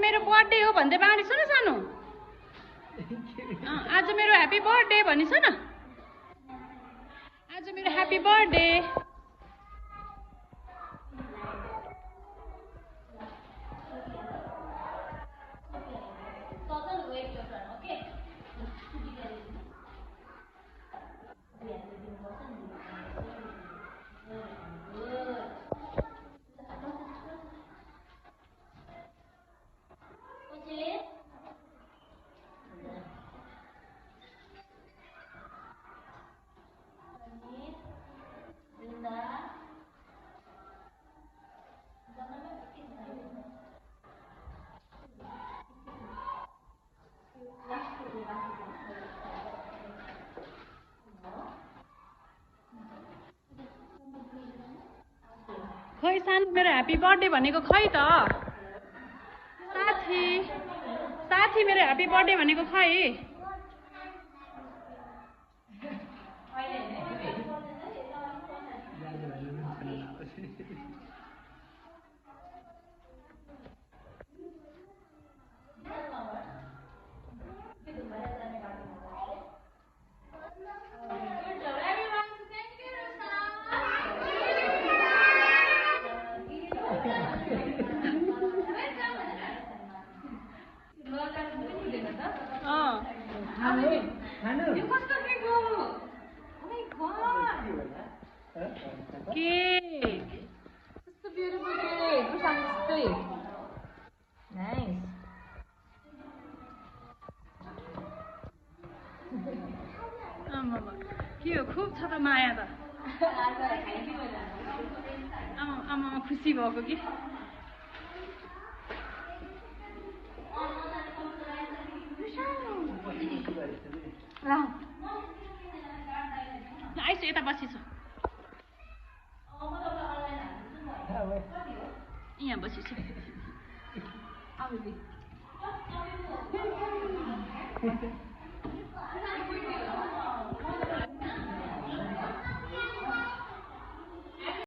मेरो बर्थडे हो भन्दै बाँडिस न सानो आज मेरो ह्यापी बर्थडे भनिस न आज मेरो ह्यापी बर्थडे खै सानो मेरो ह्यापी बर्थडे भनेको खै त साथी मेरो ह्यापी बर्थडे भनेको खै Cake. It's a beautiful cake. Which one is sweet? Nice. Mama. के हो खूब छ त माया त आमा खुसी भएको कि आइस यता बसिस यहाँ बसिस